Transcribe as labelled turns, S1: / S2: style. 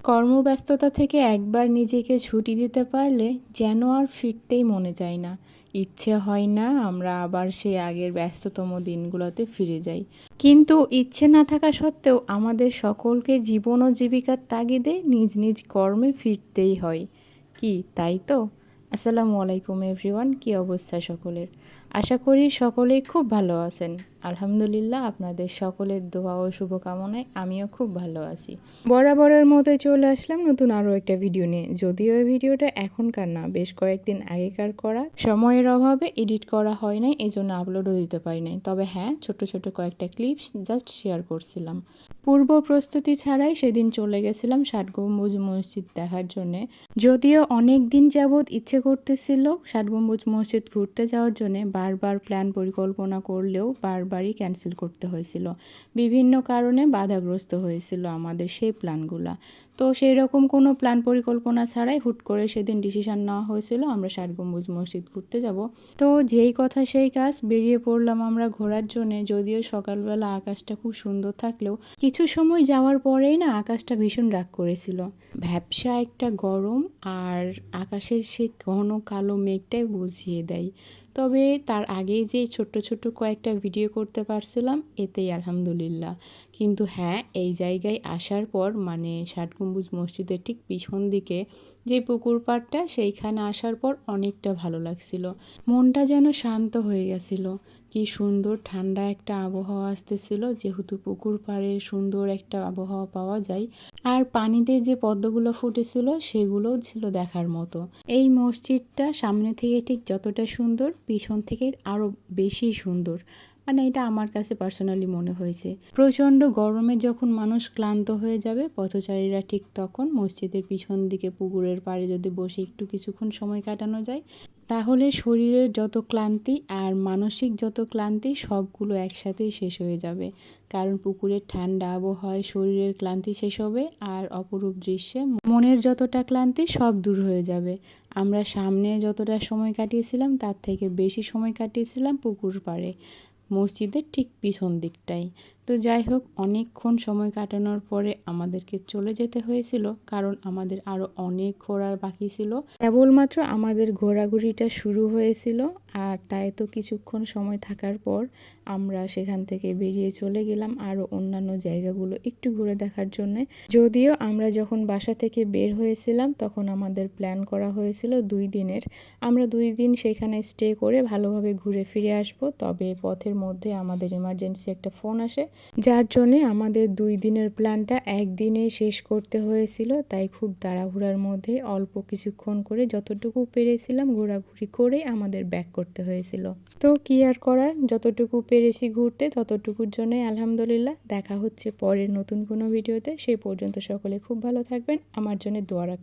S1: কর্মব্যস্ততা থেকে একবার নিজেকে ছুটি দিতে পারলে যেন আর ফিরতেই মনে চায় না। ইচ্ছে হয় না আমরা আবার সেই আগের ব্যস্ততম দিনগুলোতে ফিরে যাই। কিন্তু ইচ্ছে না থাকা সত্ত্বেও আমাদের সকলকে জীবন ও জীবিকার তাগিদে নিজ নিজ কর্মে ফিরতেই হয়। কি তাই তো? আসসালামু আলাইকুম এভরিওয়ান, কী অবস্থা সকলের? আশা করি সকলেই খুব ভালো আছেন। আলহামদুলিল্লাহ, আপনাদের সকলের দোয়া ও শুভকামনায় আমিও খুব ভালো আছি। বরাবরের মতোই চলে আসলাম নতুন আরও একটা ভিডিও নিয়ে। যদিও এই ভিডিওটা এখনকার না, বেশ কয়েকদিন আগেকার করা, সময়ের অভাবে এডিট করা হয় নাই, এই জন্য আপলোডও দিতে পারি নাই। তবে হ্যাঁ, ছোট ছোট কয়েকটা ক্লিপস জাস্ট শেয়ার করছিলাম। পূর্ব প্রস্তুতি ছাড়াই সেদিন চলে গেছিলাম ৭ গম্বুজ মসজিদ দেখার জন্যে। যদিও অনেক দিন যাবৎ ইচ্ছে করতেছিল ৭ গম্বুজ মসজিদ ঘুরতে যাওয়ার জন্যে, বারবার প্ল্যান পরিকল্পনা করলেও বারবারই ক্যান্সেল করতে হয়েছিল। বিভিন্ন কারণে বাধাগ্রস্ত হয়েছিল আমাদের সেই প্ল্যানগুলা। তো সেই রকম কোনো প্ল্যান পরিকল্পনা ছাড়াই হুট করে সেদিন ডিসিশন নেওয়া হয়েছিল আমরা ৭ গম্বুজ মসজিদ ঘুরতে যাব। তো যেই কথা সেই কাজ, বেরিয়ে পড়লাম আমরা ঘোরার জন্যে। যদিও সকালবেলা আকাশটা খুব সুন্দর থাকলেও কিছু সময় যাওয়ার পরেই না আকাশটা ভীষণ রাগ করেছিল। ভ্যাপসা একটা গরম আর আকাশের সেই ঘন কালো মেঘটাই বুঝিয়ে দেয়। তবে তার আগেই যে ছোট্ট ছোট্ট কয়েকটা ভিডিও করতে পারছিলাম, এতেই আলহামদুলিল্লাহ। কিন্তু হ্যাঁ, এই জায়গায় আসার পর মানে ৭ গম্বুজ মসজিদের ঠিক পিছন দিকে যে পুকুর পাড়টা, সেইখানে আসার পর অনেকটা ভালো লাগছিল। মনটা যেন শান্ত হয়ে গেছিল। কি সুন্দর ঠান্ডা একটা আবহাওয়া আসতেছিল, যেহেতু পুকুর পাড়ে সুন্দর একটা আবহাওয়া পাওয়া যায়। আর পানিতে যে পদ্মগুলো ফুটেছিল সেগুলোও ছিল দেখার মতো। এই মসজিদটা সামনে থেকে ঠিক যতটা সুন্দর, পিছন থেকে আরও বেশি সুন্দর। মানে এটা আমার কাছে পার্সোনালি মনে হয়েছে। প্রচণ্ড গরমে যখন মানুষ ক্লান্ত হয়ে যাবে, পথচারীরা ঠিক তখন মসজিদের পিছন দিকে পুকুরের পাড়ে যদি বসে একটু কিছুক্ষণ সময় কাটানো যায়, তাহলে শরীরের যত ক্লান্তি আর মানসিক যত ক্লান্তি সবগুলো একসাথেই শেষ হয়ে যাবে। কারণ পুকুরের ঠান্ডা আবহাওয়ায় শরীরের ক্লান্তি শেষ হবে, আর অপরূপ দৃশ্যে মনের যতটা ক্লান্তি সব দূর হয়ে যাবে। আমরা সামনে যতটা সময় কাটিয়েছিলাম তার থেকে বেশি সময় কাটিয়েছিলাম পুকুর পাড়ে, মসজিদের ঠিক পিছন দিকটাই। তো যাই হোক, অনেকক্ষণ সময় কাটানোর পরে আমাদেরকে চলে যেতে হয়েছিল, কারণ আমাদের আরও অনেক ঘোরার বাকি ছিল। কেবলমাত্র আমাদের ঘোরাঘুরিটা শুরু হয়েছিল, আর তাই তো কিছুক্ষণ সময় থাকার পর আমরা সেখান থেকে বেরিয়ে চলে গেলাম আরও অন্যান্য জায়গাগুলো একটু ঘুরে দেখার জন্যে। যদিও আমরা যখন বাসা থেকে বের হয়েছিলাম তখন আমাদের প্ল্যান করা হয়েছিল 2 দিনের। আমরা 2 দিন সেখানে স্টে করে ভালোভাবে ঘুরে ফিরে আসব। তবে পথের মধ্যে আমাদের এমার্জেন্সি একটা ফোন আসে, যার জন্যে আমাদের 2 দিনের প্ল্যানটা একদিনেই শেষ করতে হয়েছিল। তাই খুব তাড়াহুড়ার মধ্যে অল্প কিছুক্ষণ করে যতটুকু পেরেছিলাম ঘোরাঘুরি করে আমাদের ব্যাক করতে হয়েছিল। তো কি আর করার, যতটুকু পেরেছি ঘুরতে ততটুকুর জন্যই আলহামদুলিল্লাহ। দেখা হচ্ছে পরের নতুন কোনো ভিডিওতে। সেই পর্যন্ত সকলে খুব ভালো থাকবেন, আমার জন্য দোয়া রাখবেন।